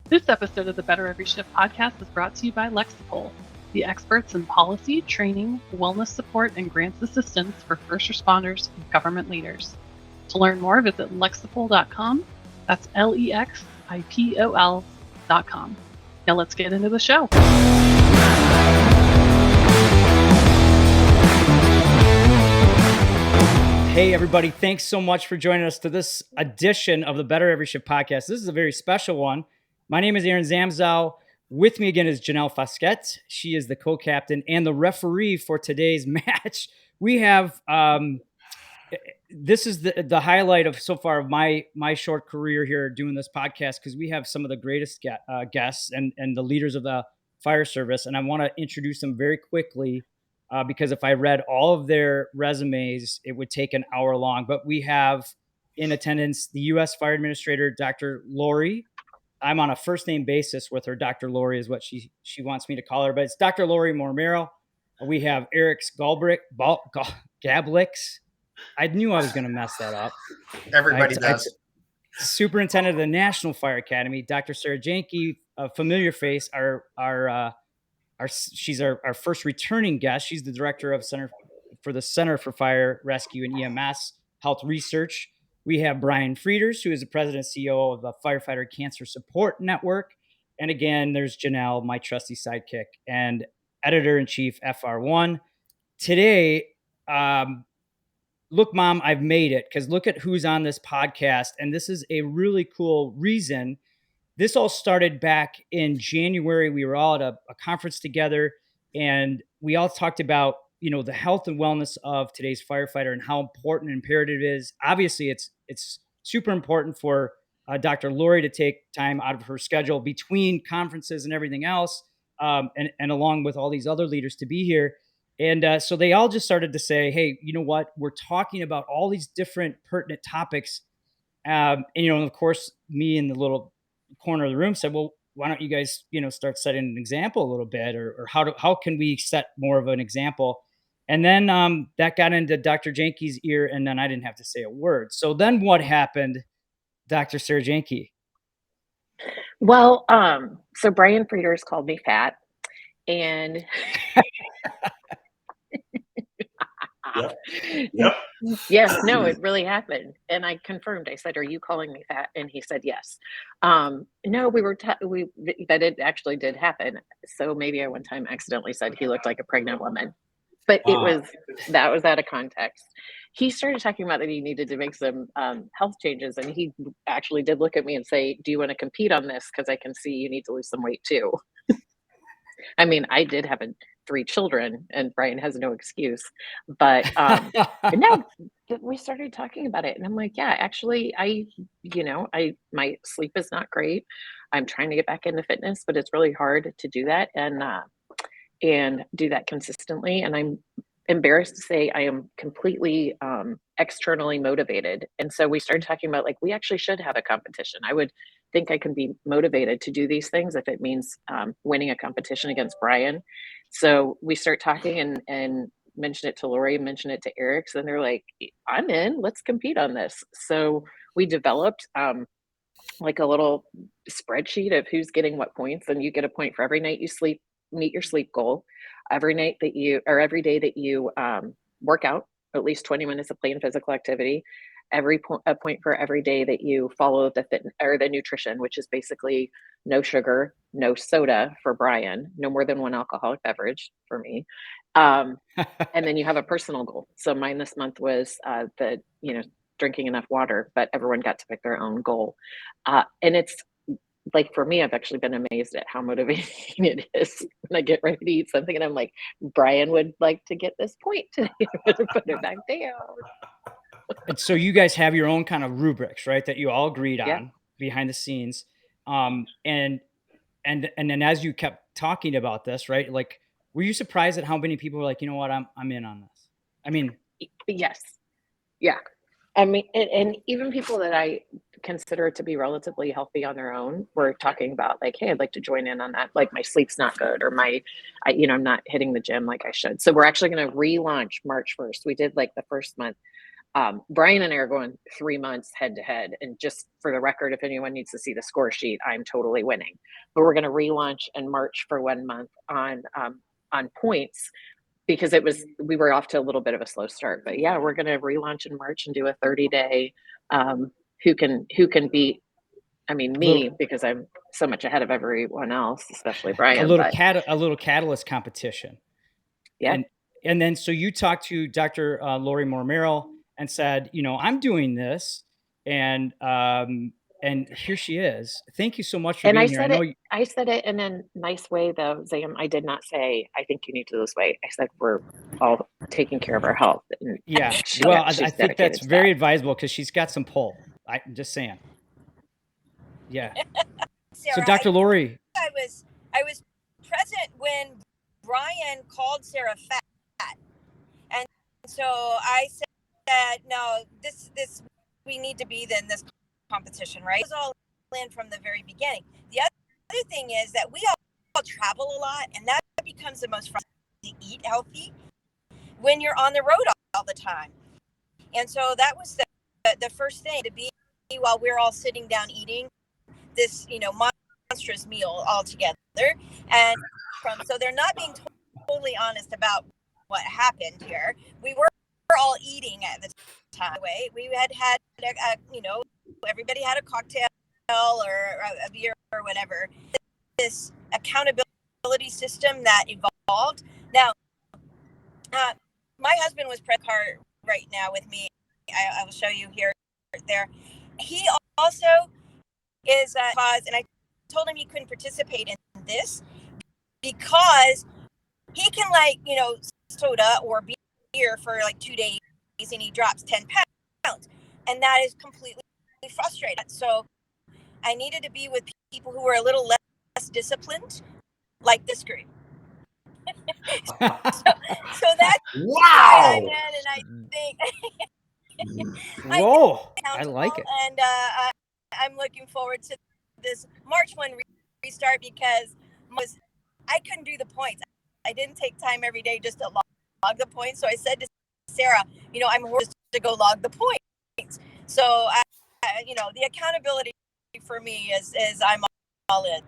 This episode of the Better Every Shift podcast is brought to you by Lexipol, the experts in policy, training, wellness support, and grants assistance for first responders and government leaders. To learn more, visit lexipol.com. That's LEXIPOL.com. Now let's get into the show. Hey, everybody. Thanks so much for joining us to this edition of the Better Every Shift podcast. This is a very special one. My name is Aaron Zamzow. With me again is Janelle Fasquette. She is the co-captain and the referee for today's match. We have, this is the highlight of so far of my short career here doing this podcast, because we have some of the greatest guests and the leaders of the fire service. And I want to introduce them very quickly. Because if I read all of their resumes, it would take an hour long. But we have in attendance the U.S. Fire Administrator, Dr. Lori. I'm on a first name basis with her. Dr. Lori is what she wants me to call her, but it's Dr. Lori Moore-Merrell. We have Eriks Gabliks. I knew I was going to mess that up. Everybody does. Superintendent of the National Fire Academy, Dr. Sara Jahnke, a familiar face. She's our first returning guest. She's the director of Center for Fire Rescue and EMS Health Research. We have Bryan Frieders, who is the president and CEO of the Firefighter Cancer Support Network. And again, there's Janelle, my trusty sidekick, and editor-in-chief FR1. Today, look, Mom, I've made it, because look at who's on this podcast. And this is a really cool reason. This all started back in January. We were all at a conference together, and we all talked about, the health and wellness of today's firefighter and how important and imperative it is. Obviously, it's super important for Dr. Lori to take time out of her schedule between conferences and everything else, and along with all these other leaders to be here. And so they all just started to say, hey, you know what? We're talking about all these different pertinent topics. And of course, me in the little corner of the room said, well, why don't you guys, start setting an example a little bit, or how can we set more of an example? And then that got into Dr. Jahnke's ear, and then I didn't have to say a word. So then what happened, Dr. Sara Jahnke? Well, so Bryan Frieders called me fat, and Yep. Yes, no, it really happened. And I confirmed. I said, "Are you calling me fat?" And he said, "Yes." No, that it actually did happen. So maybe I one time accidentally said he looked like a pregnant woman, but that was out of context. He started talking about that he needed to make some health changes, and he actually did look at me and say, "Do you want to compete on this? Because I can see you need to lose some weight too." I mean, I did have 3 children, and Bryan has no excuse. But no, we started talking about it, and I'm like, yeah, actually, my sleep is not great. I'm trying to get back into fitness, but it's really hard to do that and do that consistently. And I'm embarrassed to say I am completely externally motivated. And so we started talking about, like, we actually should have a competition. I would think I can be motivated to do these things if it means winning a competition against Bryan. So we start talking and mention it to Lori, mention it to Eriks, and they're like, I'm in, let's compete on this. So we developed like a little spreadsheet of who's getting what points, and you get a point for every night you sleep, meet your sleep goal, every day that you work out at least 20 minutes of plain physical activity, a point for every day that you follow the fit or the nutrition, which is basically no sugar, no soda for Bryan, no more than 1 alcoholic beverage for me. And then you have a personal goal. So mine this month was drinking enough water, but everyone got to pick their own goal. And it's like, for me, I've actually been amazed at how motivating it is when I get ready to eat something and I'm like, Bryan would like to get this point today. Put it back down. And so you guys have your own kind of rubrics, right, that you all agreed on behind the scenes. And then as you kept talking about this, right, like, were you surprised at how many people were like, you know what, I'm in on this? I mean, yes. Yeah. I mean, and even people that I consider to be relatively healthy on their own were talking about, like, hey, I'd like to join in on that. Like, my sleep's not good, or I'm not hitting the gym like I should. So we're actually going to relaunch March 1st. We did like the first month Brian and I are going 3 months head to head. And just for the record, if anyone needs to see the score sheet, I'm totally winning. But we're going to relaunch and march for 1 month on points, because we were off to a little bit of a slow start. But yeah, we're going to relaunch in March and do a 30-day who can beat, me, because I'm so much ahead of everyone else, especially Brian. A little catalyst competition. Yeah. And then so you talked to Dr. Lori Moore-Merrell and said, I'm doing this, and here she is. Thank you so much for And being here. I said it in a nice way, though, Zam. I did not say, I think you need to lose weight. I said, we're all taking care of our health. And yeah. Well, I think that's very advisable, because she's got some pull. I'm just saying. Yeah. Sarah, So Dr. Lori. I was present when Brian called Sarah fat. And so I said, no, this we need to be in this competition, right? It was all in from the very beginning. The other thing is that we all travel a lot, and that becomes the most fun to eat healthy when you're on the road all the time. And so that was the first thing, to be while we're all sitting down eating this, monstrous meal all together. And so they're not being totally honest about what happened here. We were all eating at the time. We had everybody had a cocktail or a beer or whatever. This accountability system that evolved. Now, my husband was press card right now with me. I will show you here, there. He also is cause, and I told him he couldn't participate in this because he can soda or beer for 2 days and he drops 10 pounds, and that is completely frustrating. So I needed to be with people who were a little less disciplined, like this group. so that's wow. And I think whoa, I like it. And I'm looking forward to this March 1 restart, because I couldn't do the points. I didn't take time every day just to log the points. So I said to Sarah, I'm horrible to go log the points. So the accountability for me is I'm all in.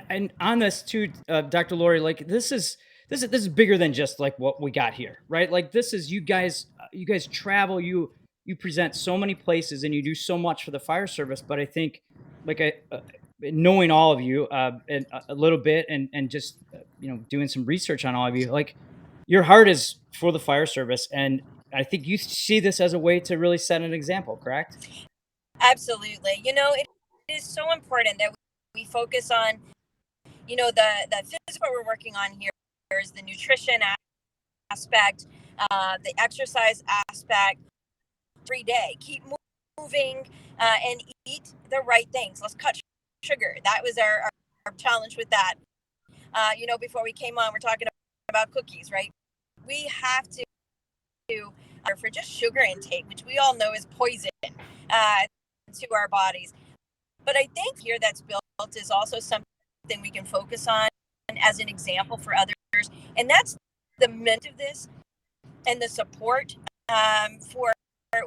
And on this too, Dr. Lori, this is bigger than just what we got here, right? This is you guys travel, you present so many places, and you do so much for the fire service. But I think, knowing all of you and a little bit, and just doing some research on all of you, your heart is for the fire service, and I think you see this as a way to really set an example, correct? Absolutely. It is so important that we focus on the physical we're working on here is the nutrition aspect, the exercise aspect. Every day, keep moving and eat the right things. Let's cut sugar. That was our challenge with that. Before we came on, we're talking about cookies, right? We have to for just sugar intake, which we all know is poison to our bodies. But I think here that's built is also something we can focus on as an example for others, and that's the mint of this and the support for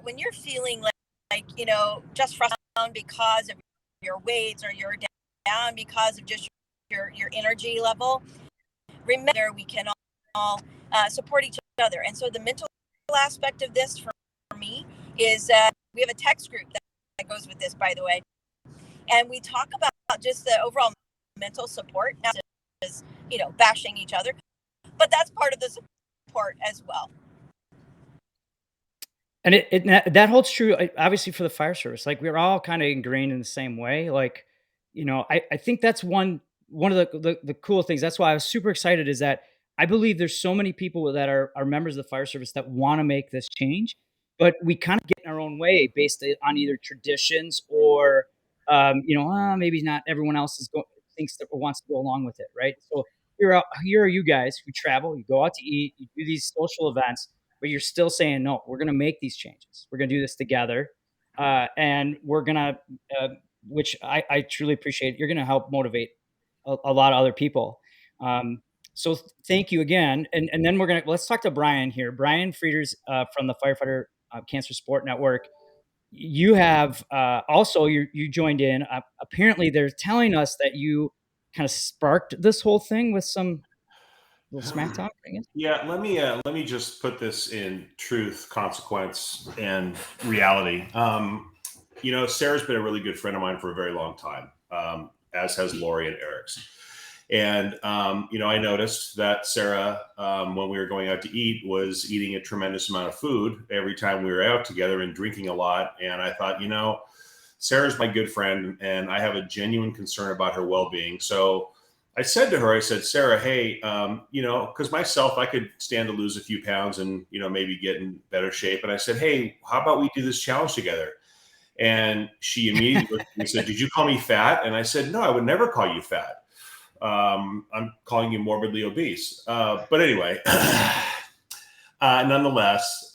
when you're feeling just frustrated because of your weights, or you're down because of just your energy level. Remember, we can all support each other. And so the mental aspect of this for me is we have a text group that goes with this, by the way, and we talk about just the overall mental support, not just bashing each other, but that's part of the support as well. And that holds true, obviously, for the fire service. We're all kind of ingrained in the same way. I think that's one of the cool things. That's why I was super excited, is that I believe there's so many people that are members of the fire service that want to make this change, but we kind of get in our own way based on either traditions or, maybe not everyone else thinks that wants to go along with it, right? So here are you guys who travel, you go out to eat, you do these social events, but you're still saying, no, we're going to make these changes. We're going to do this together. And we're going to, which I truly appreciate, you're going to help motivate a lot of other people. So thank you again. And then let's talk to Brian here. Bryan Frieders from the Firefighter Cancer Support Network. You have also, you joined in. Apparently they're telling us that you kind of sparked this whole thing with some little smack talk, I guess. Yeah, let me just put this in truth, consequence, and reality. Sarah's been a really good friend of mine for a very long time, as has Lori and Eriks. And I noticed that Sarah, when we were going out to eat, was eating a tremendous amount of food every time we were out together and drinking a lot. And I thought, Sarah's my good friend, and I have a genuine concern about her well-being. So I said to her, Sarah, hey, because myself, I could stand to lose a few pounds and, maybe get in better shape. And I said, hey, how about we do this challenge together? And she immediately looked at me and said, did you call me fat? And I said, no, I would never call you fat. I'm calling you morbidly obese. But anyway, nonetheless,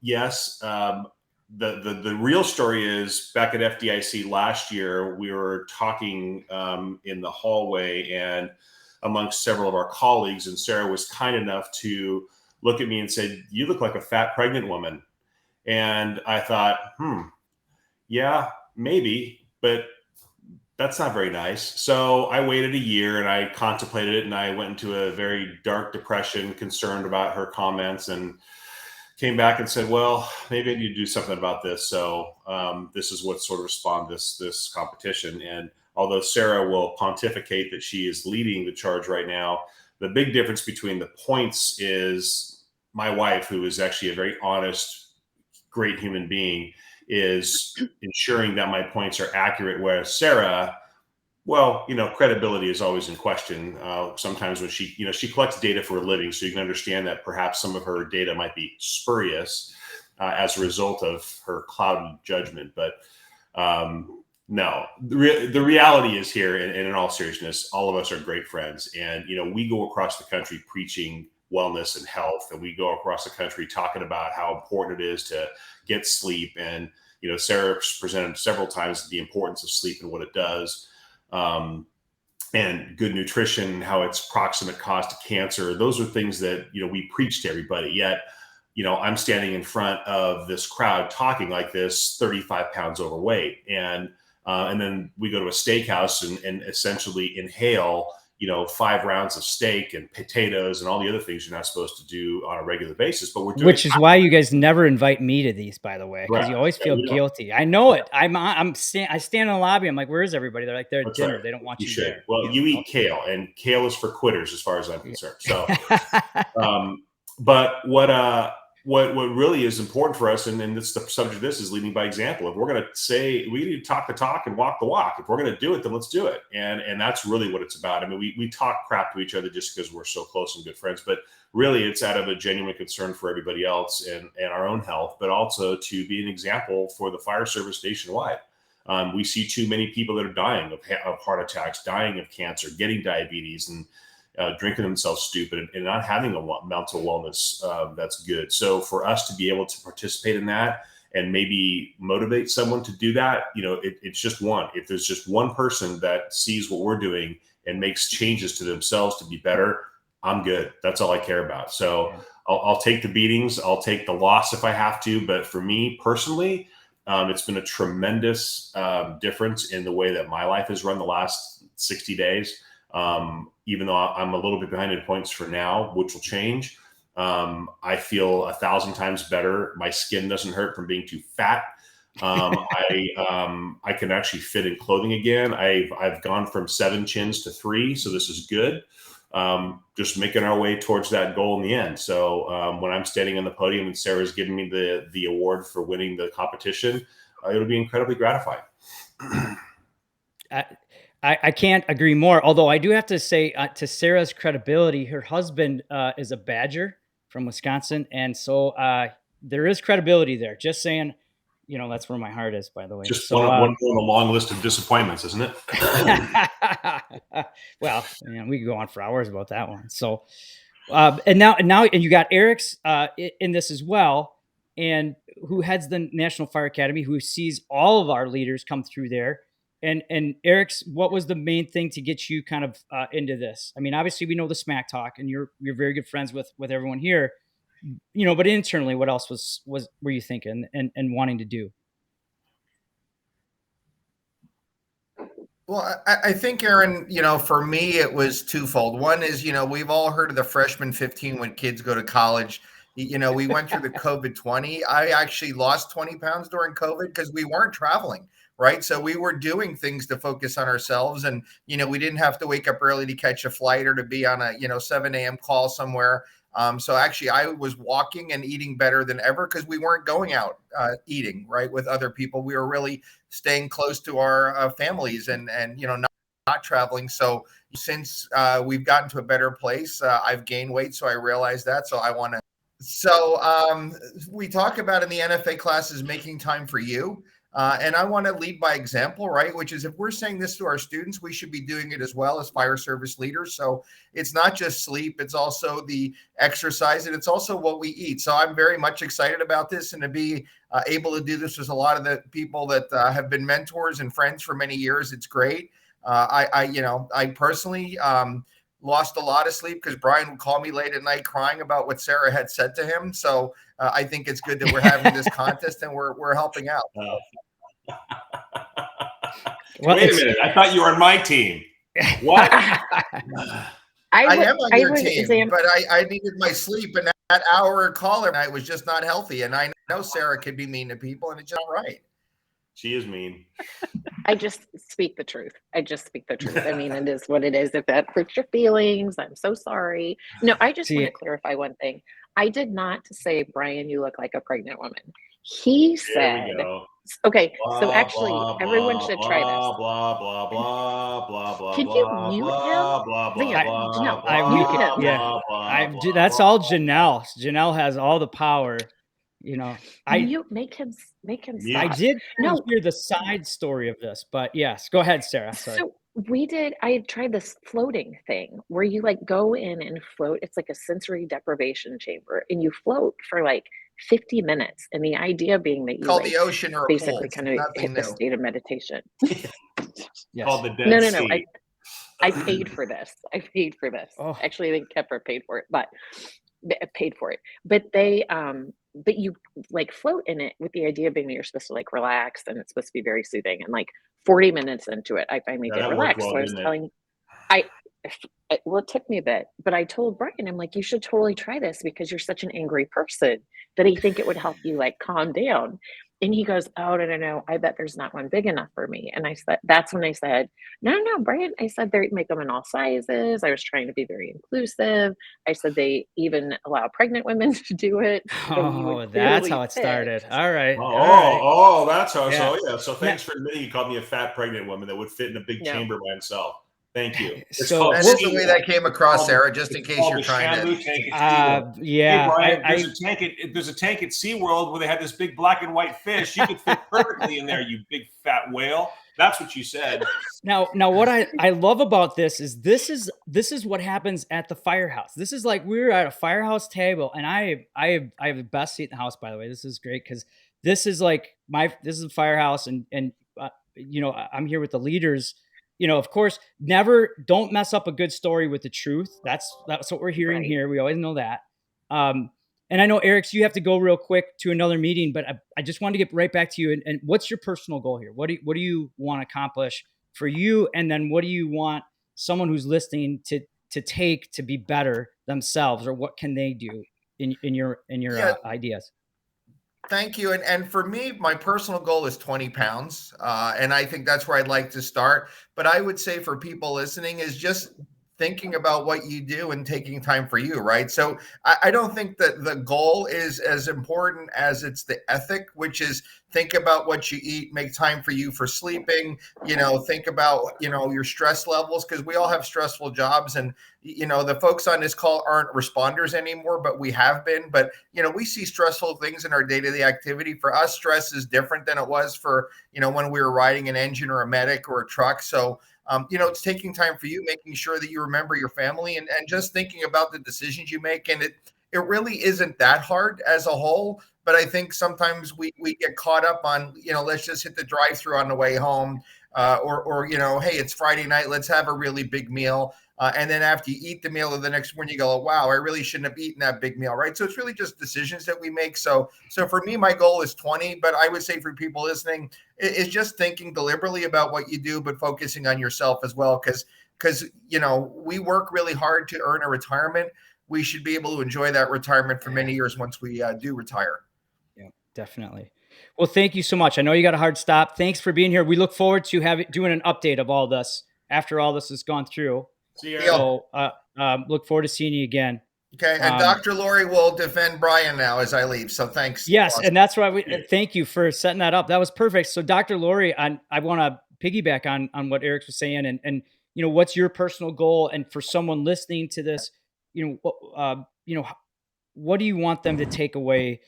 yes, the real story is back at FDIC last year, we were talking in the hallway and amongst several of our colleagues, and Sarah was kind enough to look at me and said, you look like a fat pregnant woman. And I thought, yeah, maybe, but that's not very nice. So I waited a year and I contemplated it, and I went into a very dark depression, concerned about her comments, and came back and said, well, maybe I need to do something about this. So this is what sort of spawned this competition. And although Sarah will pontificate that she is leading the charge right now, the big difference between the points is my wife, who is actually a very honest, great human being, is ensuring that my points are accurate, whereas Sarah, well, credibility is always in question. Sometimes when she collects data for a living, so you can understand that perhaps some of her data might be spurious as a result of her clouded judgment. But no, the reality is here, and in all seriousness, all of us are great friends. And, we go across the country preaching wellness and health, and we go across the country talking about how important it is to get sleep. And, Sarah presented several times the importance of sleep and what it does. And good nutrition, how it's proximate cause to cancer. Those are things that, we preach to everybody. Yet, I'm standing in front of this crowd talking like this, 35 pounds overweight. And then we go to a steakhouse and essentially inhale, 5 rounds of steak and potatoes and all the other things you're not supposed to do on a regular basis. But we're doing, which is why you guys never invite me to these, by the way, because you always feel guilty. I know it. I stand in the lobby. I'm like, where is everybody? They're like, they're at dinner. Right. They don't want you there. Well, you eat kale, and kale is for quitters, as far as I'm concerned. So, but what really is important for us, and it's the subject of this, is leading by example. If we're going to say, we need to talk the talk and walk the walk. If we're going to do it, then let's do it. And that's really what it's about. I mean, we talk crap to each other just because we're so close and good friends, but really it's out of a genuine concern for everybody else and our own health, but also to be an example for the fire service nationwide. We see too many people that are dying of heart attacks, dying of cancer, getting diabetes, and drinking themselves stupid and not having a mental wellness that's good. So for us to be able to participate in that and maybe motivate someone to do that, it's just one. If there's just one person that sees what we're doing and makes changes to themselves to be better, I'm good. That's all I care about. So I'll take the beatings. I'll take the loss if I have to. But for me personally, it's been a tremendous difference in the way that my life has run the last 60 days. Even though I'm a little bit behind in points for now, which will change. I feel 1,000 times better. My skin doesn't hurt from being too fat. I can actually fit in clothing again. I've gone from 7 chins to 3, so this is good. Just making our way towards that goal in the end. So when I'm standing on the podium and Sarah's giving me the award for winning the competition, it'll be incredibly gratifying. I can't agree more. Although I do have to say, to Sarah's credibility, her husband is a Badger from Wisconsin, and so there is credibility there. Just saying, that's where my heart is. By the way, just one on a long list of disappointments, isn't it? Well, we could go on for hours about that one. So, and now, you got Eriks in this as well, and who heads the National Fire Academy, who sees all of our leaders come through there. And Eriks, what was the main thing to get you kind of into this? I mean, obviously we know the smack talk, and you're very good friends with everyone here, but internally, what else were you thinking and wanting to do? Well, I think, Aaron, for me, it was twofold. One is, we've all heard of the freshman 15 when kids go to college. We went through the COVID 20. I actually lost 20 pounds during COVID because we weren't traveling, right? So we were doing things to focus on ourselves. And, we didn't have to wake up early to catch a flight or to be on a, 7 a.m. call somewhere. So actually, I was walking and eating better than ever because we weren't going out eating, right, with other people. We were really staying close to our families and not traveling. So since we've gotten to a better place, I've gained weight. So I realized that. So I want to. So we talk about in the NFA classes making time for you. And I want to lead by example, right? Which is if we're saying this to our students, we should be doing it as well as fire service leaders. So it's not just sleep, it's also the exercise, and it's also what we eat. So I'm very much excited about this, and to be able to do this with a lot of the people that have been mentors and friends for many years. It's great. I personally lost a lot of sleep because Bryan would call me late at night crying about what Sara had said to him. So I think it's good that we're having this contest and we're helping out. Wait a minute. I thought you were on my team. What? I am on your team, but I needed my sleep, and that hour call every night was just not healthy. And I know Sara could be mean to people, and it's just not right. She is mean. I just speak the truth. I mean, it is what it is. If that hurts your feelings, I'm so sorry. No, I just want to clarify one thing. I did not say, Bryan, you look like a pregnant woman. He said, okay, blah, so actually, blah, everyone should try this. Blah, blah, blah, blah, blah, blah. Can you mute him? That's all Janelle. Janelle has all the power. Make him stop. I did hear the side story of this, but yes, go ahead, Sara. Sorry. So I had tried this floating thing where you go in and float. It's like a sensory deprivation chamber, and you float for 50 minutes. And the idea being that you call the ocean or basically kind of hit the state of meditation. Yes. Called the Dead Sea. No. I paid for this. Oh. Actually, I think Kepler paid for it, but they but you float in it with the idea being that you're supposed to relax, and it's supposed to be very soothing. And 40 minutes into it, I finally get relaxed. So I was telling, it took me a bit, but I told Bryan, I'm you should totally try this because you're such an angry person that I think it would help you calm down. And he goes, oh, no, I bet there's not one big enough for me. And I said, that's when I said, no, Bryan, I said they make them in all sizes. I was trying to be very inclusive. I said they even allow pregnant women to do it. So that's how it started. All right. That's how. Yeah. So, so thanks for admitting you called me a fat pregnant woman that would fit in a big chamber by himself. Thank you. So that is the way that came across, Sara, just in case you're trying to. Hey, Bryan, there's a tank at SeaWorld where they had this big black and white fish. You could fit perfectly in there, you big fat whale. That's what you said. Now what I love about this is what happens at the firehouse. This is we're at a firehouse table, and I have the best seat in the house, by the way. This is great because this is this is a firehouse, and I'm here with the leaders. Of course, don't mess up a good story with the truth. That's what we're hearing here. We always know that. And I know, Eriks, you have to go real quick to another meeting, but I just wanted to get right back to you. And what's your personal goal here? What do you want to accomplish for you? And then what do you want someone who's listening to take to be better themselves, or what can they do in your ideas? Thank you. And for me, my personal goal is 20 pounds. And I think that's where I'd like to start. But I would say for people listening is just thinking about what you do and taking time for you, right? So I don't think that the goal is as important as it's the ethic, which is think about what you eat, make time for you for sleeping, think about, your stress levels, because we all have stressful jobs. And, the folks on this call aren't responders anymore, but we have been. But, we see stressful things in our day-to-day activity. For us, stress is different than it was for, when we were riding an engine or a medic or a truck. So, it's taking time for you, making sure that you remember your family and just thinking about the decisions you make. And it really isn't that hard as a whole. But I think sometimes we get caught up on, let's just hit the drive-through on the way home. or hey, it's Friday night, let's have a really big meal. And then after you eat the meal, the next morning you go, wow, I really shouldn't have eaten that big meal, right? So it's really just decisions that we make. So for me, my goal is 20, but I would say for people listening, it's just thinking deliberately about what you do, but focusing on yourself as well. Because we work really hard to earn a retirement. We should be able to enjoy that retirement for many years once we do retire. Yeah, definitely. Well, thank you so much. I know you got a hard stop. Thanks for being here. We look forward to doing an update of all this after all this has gone through. See you. So look forward to seeing you again. Okay, and Dr. Lori will defend Bryan now as I leave. So thanks. Yes, and that's why thank you for setting that up. That was perfect. So Dr. Lori, I want to piggyback on what Eriks was saying, and what's your personal goal? And for someone listening to this, what do you want them to take away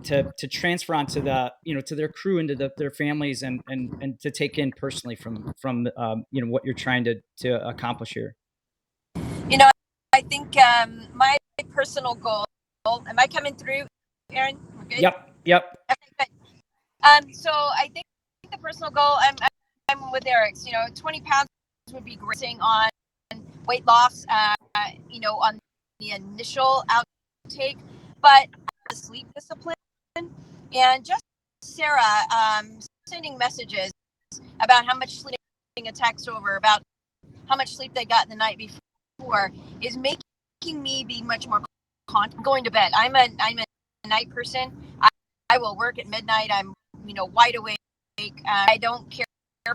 to transfer onto to their crew and to their families and to take in personally from what you're trying to accomplish here? I think my personal goal. Am I coming through, Aaron? We're good? Yep. Okay, good. So I think the personal goal. I'm with Eriks. 20 pounds would be great on weight loss. On the initial outtake, but the sleep discipline and just Sarah sending messages about how much sleep, a text over about how much sleep they got the night before is making me be much more going to bed. I'm a night person. I will work at midnight. I'm wide awake. I don't care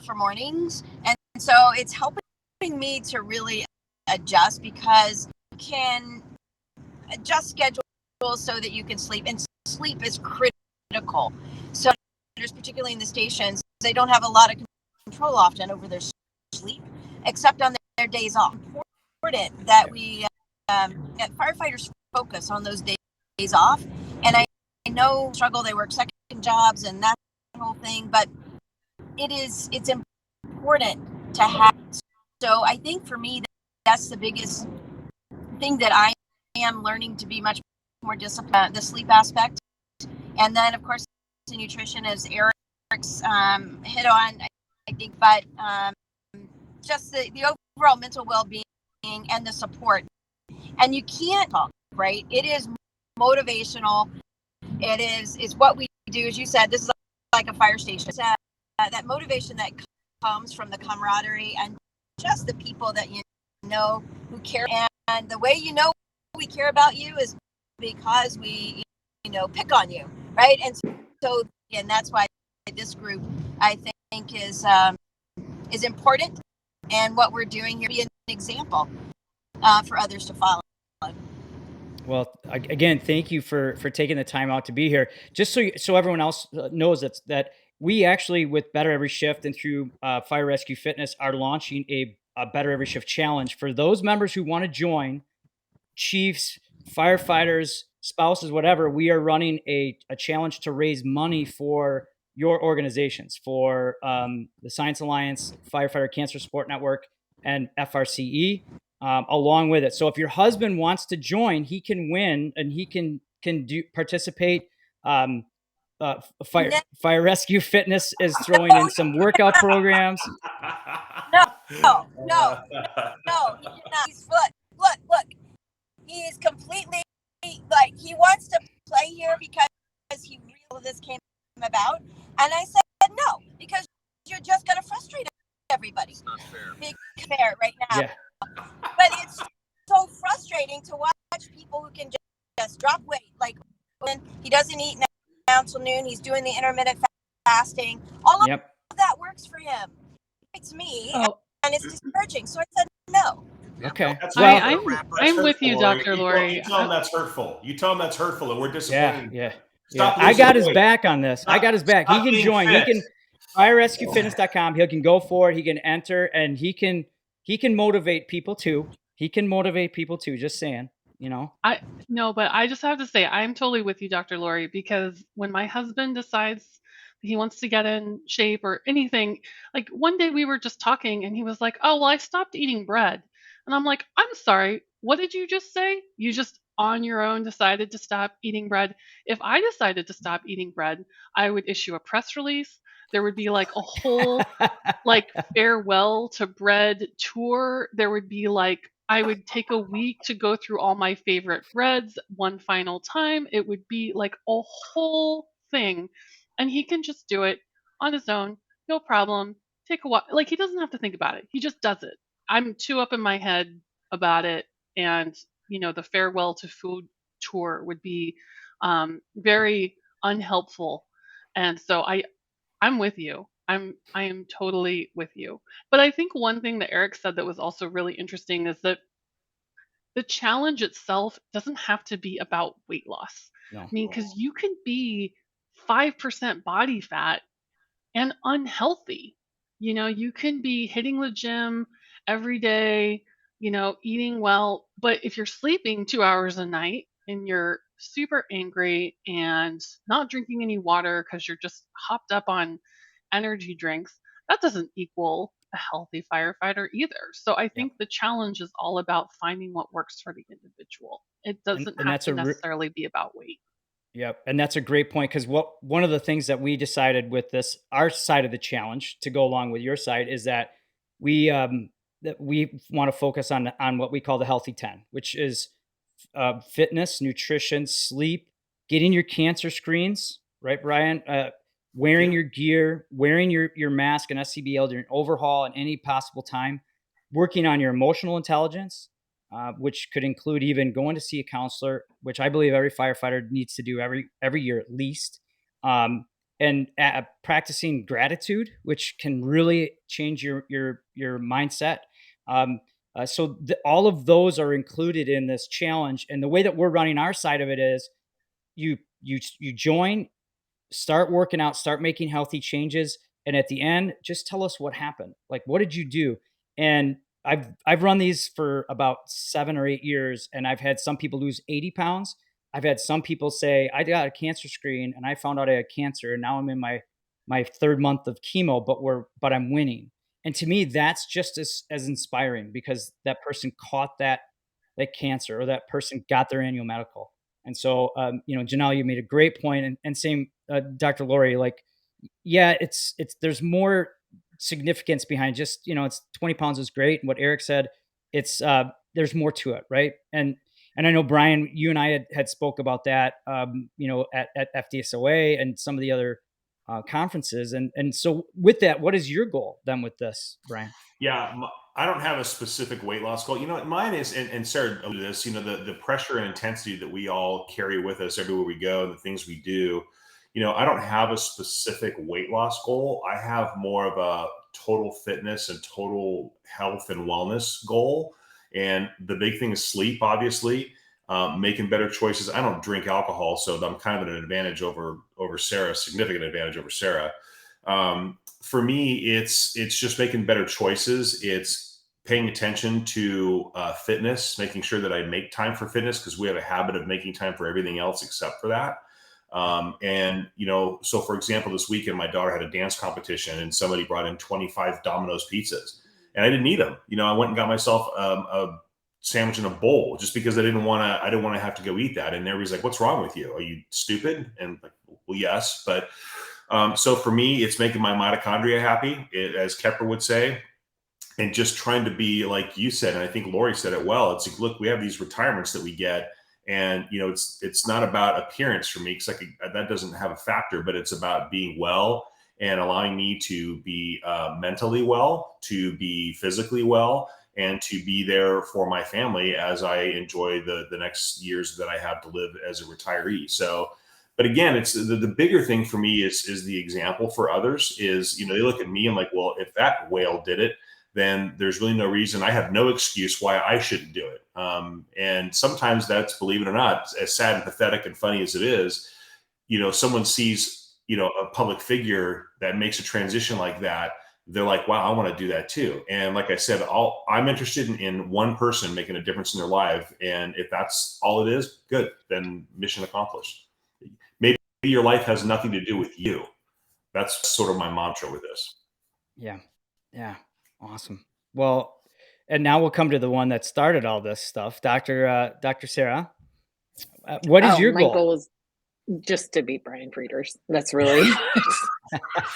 for mornings, and so it's helping me to really adjust because you can adjust schedules so that you can sleep, and sleep is critical. So particularly in the stations, they don't have a lot of control often over their sleep, except on their days off. Important that we firefighters focus on those days off. And I know struggle, they work second jobs and that whole thing, but it's important to have. So I think for me, that's the biggest thing that I am learning to be much more disciplined, the sleep aspect. And then of course the nutrition, as Eriks hit on, I think, but just the overall mental well-being and the support. And you can't talk, right? It is motivational. It's what we do. As you said, this is like a fire station. That motivation that comes from the camaraderie and just the people that who care. And the way we care about you is because we pick on you, right? And so that's why this group, I think, is important, and what we're doing here be an example for others to follow. Well, again, thank you for taking the time out to be here. Just so everyone else knows that we actually, with Better Every Shift and through Fire Rescue Fitness, are launching a Better Every Shift challenge for those members who want to join. Chiefs, firefighters, spouses, whatever. We are running a challenge to raise money for your organizations, for the Science Alliance, Firefighter Cancer Support Network, and FRCE. Along with it. So if your husband wants to join, he can win and he can participate. Fire Rescue Fitness is throwing in some workout programs. No. He did not. He's look. He is completely he wants to play here because he realized this came about. And I said no, because you're just going to frustrate everybody. It's not fair. Big fair right now. Yeah. But it's so frustrating to watch people who can just drop weight. Like when he doesn't eat now till noon, he's doing the intermittent fasting. All of that works for him. It's me, and it's discouraging. So I said no. Okay. I'm with you, Dr. Lori. You tell him that's hurtful. And we're disappointed. Yeah. I got his back on this. I got his back. He can join. He can firerescuefitness.com. He can go for it. He can enter, and he can motivate people too. Just saying, But I just have to say, I'm totally with you, Dr. Lori, because when my husband decides he wants to get in shape or anything, like one day we were just talking and he was like, oh, well, I stopped eating bread. And I'm like, I'm sorry, what did you just say? You just on your own decided to stop eating bread. If I decided to stop eating bread, I would issue a press release. There would be like a whole like farewell to bread tour. There would be like I would take a week to go through all my favorite breads one final time. It would be like a whole thing. And he can just do it on his own, no problem. Take a walk. Like he doesn't have to think about it. He just does it. I'm too up in my head about it. And, the farewell to food tour would be very unhelpful. And so I'm with you. I am totally with you. But I think one thing that Eric said that was also really interesting is that the challenge itself doesn't have to be about weight loss. No. I mean, because you can be 5% body fat and unhealthy. You can be hitting the gym every day, eating well, but if you're sleeping 2 hours a night and you're super angry and not drinking any water because you're just hopped up on energy drinks, that doesn't equal a healthy firefighter either. So I think the challenge is all about finding what works for the individual. It doesn't have that's to necessarily be about weight. Yep. And that's a great point, because one of the things that we decided with our side of the challenge, to go along with your side, is that we want to focus on what we call the healthy 10, which is fitness, nutrition, sleep, getting your cancer screens, right, Brian? Wearing your gear, wearing your mask and SCBA during overhaul at any possible time, working on your emotional intelligence, which could include even going to see a counselor, which I believe every firefighter needs to do every year at least, and practicing gratitude, which can really change your mindset. So all of those are included in this challenge, and the way that we're running our side of it is you join, start working out, start making healthy changes, and at the end, just tell us what happened. Like, what did you do? And I've run these for about 7 or 8 years, and I've had some people lose 80 pounds. I've had some people say, I got a cancer screen and I found out I had cancer, and now I'm in my third month of chemo, but I'm winning. And to me, that's just as inspiring, because that person caught that cancer, or that person got their annual medical. And so, Janelle, you made a great point, and same, Dr. Lori, like, yeah, it's there's more significance behind just, it's 20 pounds is great. And what Eric said, it's there's more to it, right? And I know, Brian, you and I had spoke about that, at FDSOA and some of the other conferences. And so with that, what is your goal then with this, Brian? Yeah, I don't have a specific weight loss goal. Mine is, and Sarah alluded to this, the pressure and intensity that we all carry with us everywhere we go, and the things we do. I don't have a specific weight loss goal. I have more of a total fitness and total health and wellness goal. And the big thing is sleep, obviously, making better choices. I don't drink alcohol, so I'm kind of at an advantage over Sarah, significant advantage over Sarah. For me, it's just making better choices. It's paying attention to fitness, making sure that I make time for fitness, because we have a habit of making time for everything else except for that. So for example, this weekend, my daughter had a dance competition, and somebody brought in 25 Domino's pizzas, and I didn't eat them. I went and got myself a sandwich in a bowl, just because I didn't want to have to go eat that. And everybody's like, "What's wrong with you? Are you stupid?" And like, well, yes, but so for me, it's making my mitochondria happy, as Kepper would say, and just trying to be like you said, and I think Lori said it well. It's like, look, we have these retirements that we get, and it's not about appearance for me, because that doesn't have a factor, but it's about being well and allowing me to be mentally well, to be physically well, and to be there for my family as I enjoy the next years that I have to live as a retiree. So. But again, it's the bigger thing for me is the example for others. Is they look at me and like, well, if that whale did it, then there's really no reason. I have no excuse why I shouldn't do it. And sometimes that's, believe it or not, as sad and pathetic and funny as it is, someone sees a public figure that makes a transition like that. They're like, wow, I want to do that too. And like I said, I'm interested in one person making a difference in their life, and if that's all it is, good, then mission accomplished. Maybe your life has nothing to do with you. That's sort of my mantra with this. Yeah. Awesome. Well, and now we'll come to the one that started all this stuff, Dr. Sarah. What is your goal? Just to beat Bryan Frieders. That's really,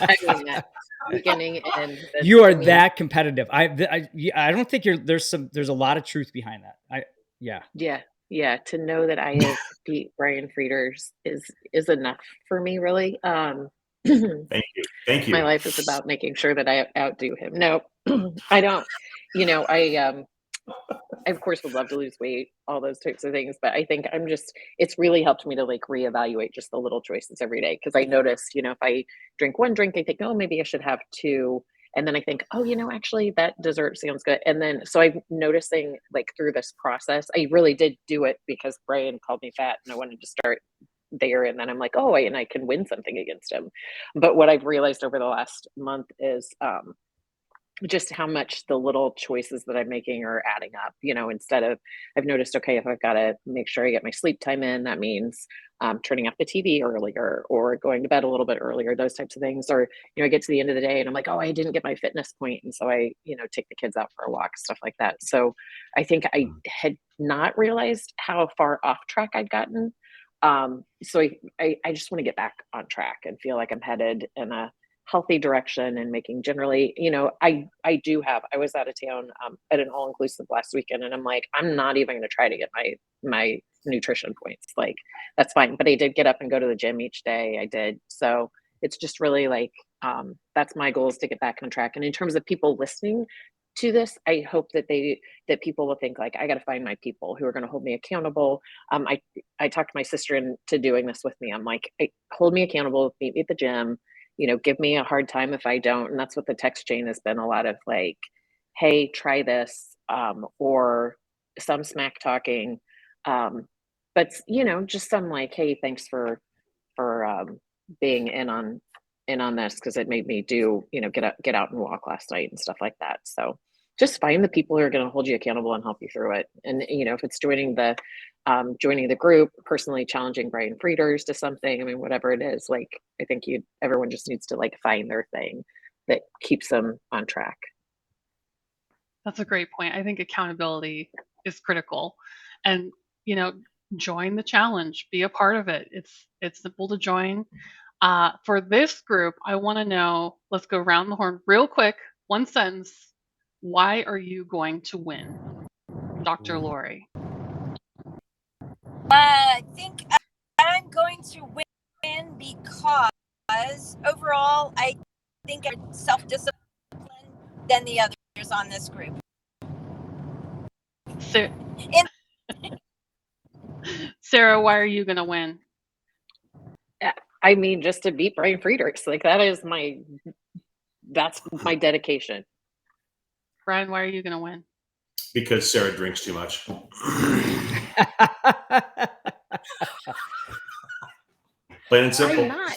I mean, that beginning and you are that competitive. I don't think there's a lot of truth behind that. Yeah. To know that I have beat Bryan Frieders is enough for me, really. Thank you. My life is about making sure that I outdo him. No, I don't. I of course would love to lose weight, all those types of things, but I think it's really helped me to like reevaluate just the little choices every day. Cause I noticed, if I drink one drink, I think, oh, maybe I should have two. And then I think, oh, actually that dessert sounds good. And then, so I'm noticing like through this process, I really did do it because Brian called me fat and I wanted to start there. And then I'm like, oh, and I can win something against him. But what I've realized over the last month is, just how much the little choices that I'm making are adding up, instead of, I've noticed, okay, if I've got to make sure I get my sleep time in, that means turning off the TV earlier or going to bed a little bit earlier, those types of things. Or, I get to the end of the day and I'm like, oh, I didn't get my fitness point. And so I, take the kids out for a walk, stuff like that. So I think I had not realized how far off track I'd gotten. So I just want to get back on track and feel like I'm headed in a healthy direction and making generally, I was out of town at an all-inclusive last weekend and I'm like, I'm not even going to try to get my nutrition points. Like, that's fine. But I did get up and go to the gym each day. I did. So it's just really like, that's my goal, is to get back on track. And in terms of people listening to this, I hope that people will think like, I got to find my people who are going to hold me accountable. I talked my sister into doing this with me. I'm like, hold me accountable, meet me at the gym, give me a hard time if I don't. And that's what the text chain has been, a lot of like, hey, try this, or some smack talking. But just some like, hey, thanks for being in on this, because it made me do, get out and walk last night and stuff like that. So just find the people who are going to hold you accountable and help you through it. And if it's joining the group, personally challenging Bryan Frieders to something, I mean, whatever it is, like, I think everyone just needs to like find their thing that keeps them on track. That's a great point. I think accountability is critical, and join the challenge, be a part of it. It's simple to join. For this group, I want to know, let's go around the horn real quick. One sentence. Why are you going to win? Dr. Lori. I think I'm going to win because overall, I think I'm self-disciplined than the others on this group. Sarah, why are you going to win? I mean, just to beat Bryan Frieders, like that's my dedication. Brian, why are you going to win? Because Sarah drinks too much. Plain and simple. I'm not.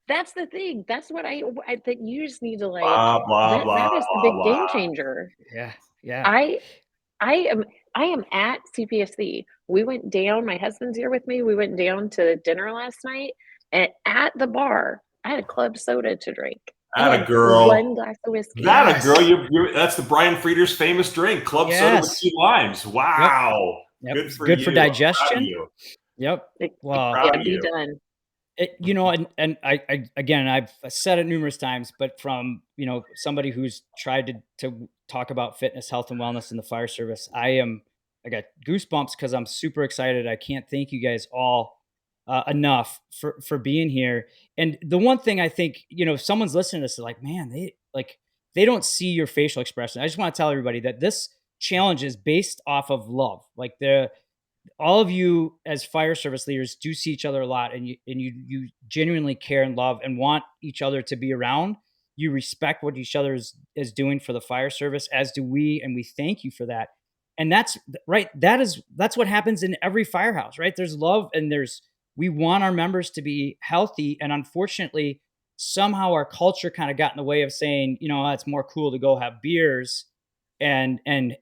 That's the thing. That's what I think you just need to like. Blah, blah, that blah, is the blah, big blah. game changer. Yeah. I am at CPSC. We went down. My husband's here with me. We went down to dinner last night, and at the bar, I had a club soda to drink. Atta girl. One glass of whiskey. Atta girl. That's the Bryan Frieders famous drink, club soda with 2 limes. Wow. Yep. Good for Good you. for digestion. Yep. Well, be done. And I've said it numerous times, but from somebody who's tried to talk about fitness, health, and wellness in the fire service, I got goosebumps because I'm super excited. I can't thank you guys all enough for being here. And the one thing I think, if someone's listening to this, they're like, man, they don't see your facial expression. I just want to tell everybody that this challenge is based off of love. Like all of you as fire service leaders do see each other a lot, and you genuinely care and love and want each other to be around. You respect what each other is doing for the fire service, as do we, and we thank you for that. And that's right. That's what happens in every firehouse, right? There's love, and we want our members to be healthy. And unfortunately, somehow our culture kind of got in the way of saying, it's more cool to go have beers and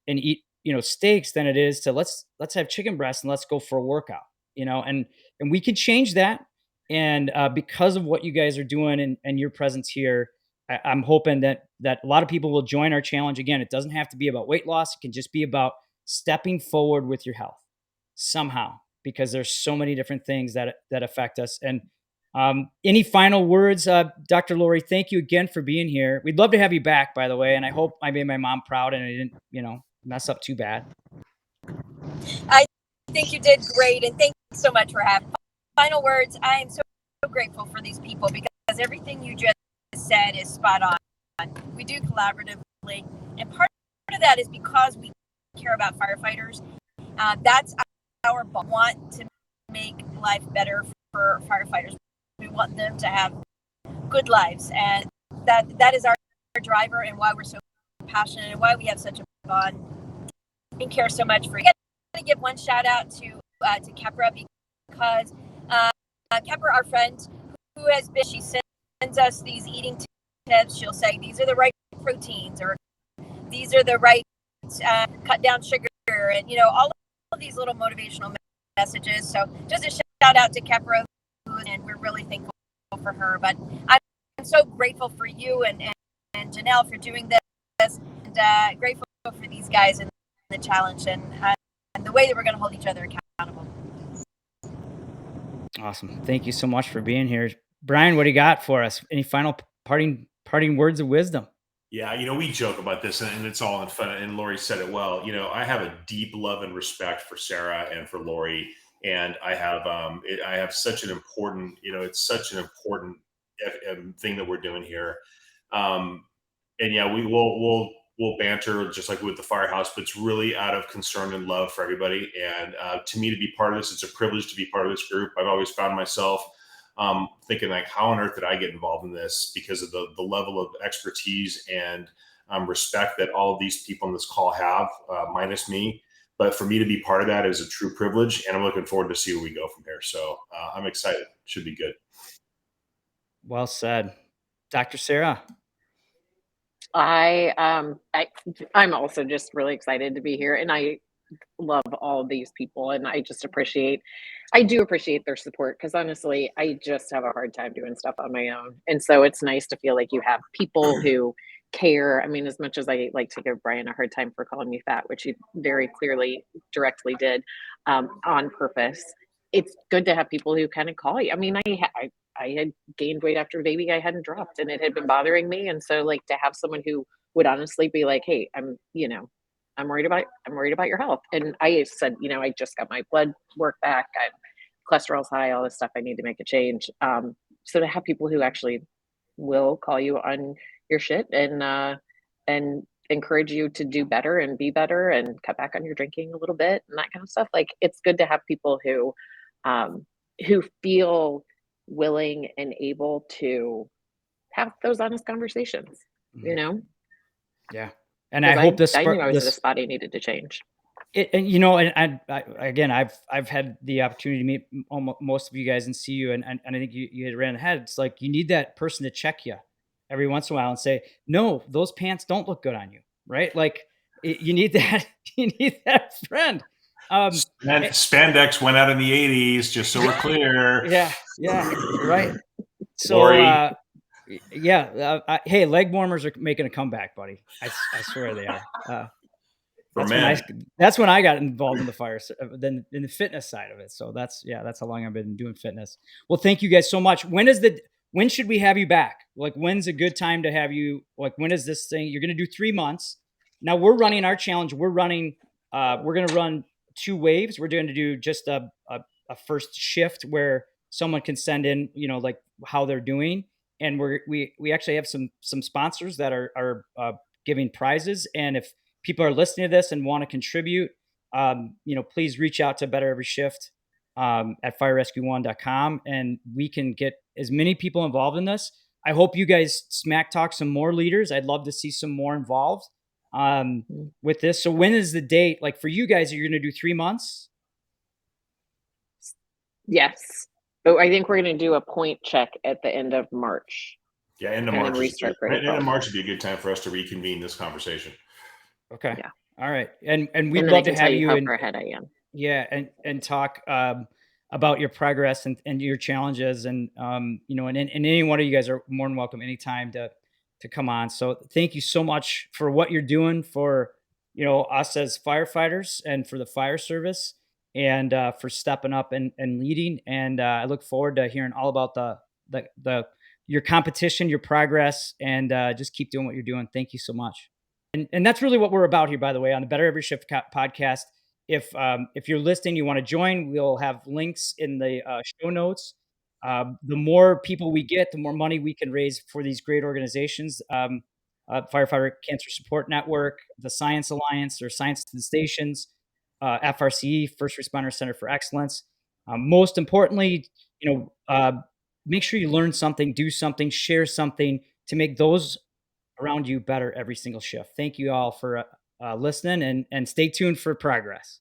eat, steaks than it is to let's have chicken breasts and let's go for a workout, and we can change that. And because of what you guys are doing and your presence here, I'm hoping that a lot of people will join our challenge. Again, it doesn't have to be about weight loss. It can just be about stepping forward with your health somehow, because there's so many different things that affect us. And any final words, Dr. Lori? Thank you again for being here. We'd love to have you back, by the way. And I hope I made my mom proud and I didn't, mess up too bad. I think you did great, and thank you so much for having. Final words. I am so grateful for these people because everything you just said is spot on. We do collaboratively, and part of that is because we care about firefighters. That's our want to make life better for firefighters. We want them to have good lives, and that is our driver and why we're so passionate and why we have such a bond and care so much for you. I got to give one shout out to Kepra because Kepra, our friend, she sends us these eating tips. She'll say these are the right proteins, or these are the right cut down sugar, and all of these little motivational messages. So just a shout out to Kepra, and we're really thankful for her. But I'm so grateful for you and Janelle for doing this, and grateful for these guys and the challenge and the way that we're going to hold each other accountable. Awesome. Thank you so much for being here. Brian, what do you got for us? Any final parting words of wisdom? Yeah, we joke about this and it's all in fun. And Lori said it well. I have a deep love and respect for Sara and for Lori. And I have such an important, it's such an important thing that we're doing here. And yeah, we'll banter just like with the firehouse, but it's really out of concern and love for everybody. And to me, to be part of this, it's a privilege to be part of this group. I've always found myself thinking like, how on earth did I get involved in this? Because of the level of expertise and respect that all of these people on this call have, minus me. But for me to be part of that is a true privilege, and I'm looking forward to see where we go from here. So I'm excited. Should be good. Well said. Dr. Sara. I'm also just really excited to be here, and I love all of these people, and I do appreciate their support, because honestly, I just have a hard time doing stuff on my own. And so it's nice to feel like you have people who care. I mean, as much as I like to give Brian a hard time for calling me fat, which he very clearly directly did on purpose, it's good to have people who kind of call you. I mean, I had gained weight after baby I hadn't dropped, and it had been bothering me. And so like to have someone who would honestly be like, hey, I'm worried about your health. And I said, I just got my blood work back. Cholesterol's high, all this stuff. I need to make a change. So to have people who actually will call you on your shit and encourage you to do better and be better and cut back on your drinking a little bit and that kind of stuff. Like, it's good to have people who feel willing and able to have those honest conversations, Yeah. And I hope I knew I was at a spot I needed to change. And I've had the opportunity to meet most of you guys and see you, and I think you hit it right on the head. It's like you need that person to check you every once in a while and say, no, those pants don't look good on you, right? Like you need that. You need that friend. Spandex went out in the 80s, just so we're clear. Yeah, right. So, hey, leg warmers are making a comeback, buddy. I swear they are. That's when I got involved in the fire, then in the fitness side of it. So that's how long I've been doing fitness. Well, thank you guys so much. When should we have you back? Like, when's a good time to have you? Like, when is this thing? You're going to do 3 months. Now we're running our challenge. We're going to run 2 waves. We're going to do just a first shift where someone can send in, like how they're doing. And we actually have some sponsors that are giving prizes. And if people are listening to this and want to contribute, please reach out to Better Every Shift at firerescue1.com, and we can get as many people involved in this. I hope you guys smack talk some more leaders. I'd love to see some more involved with this. So when is the date? Like for you guys, are you going to do 3 months? Yes. But I think we're going to do a point check at the end of March. Yeah, end of March. End of March would be a good time for us to reconvene this conversation. Okay. Yeah. All right. And we'd love to have you how far ahead I am. Yeah. And talk about your progress and your challenges. And, and any one of you guys are more than welcome anytime to come on. So thank you so much for what you're doing for, us as firefighters and for the fire service. and for stepping up and leading. And I look forward to hearing all about the your competition, your progress, and just keep doing what you're doing. Thank you so much. And that's really what we're about here, by the way, on the Better Every Shift podcast. If you're listening, you want to join, we'll have links in the show notes. The more people we get, the more money we can raise for these great organizations. Firefighter Cancer Support Network, the Science Alliance, or Science to the Stations, FRCE, First Responder Center for Excellence. Most importantly, make sure you learn something, do something, share something to make those around you better every single shift. Thank you all for listening, and stay tuned for progress.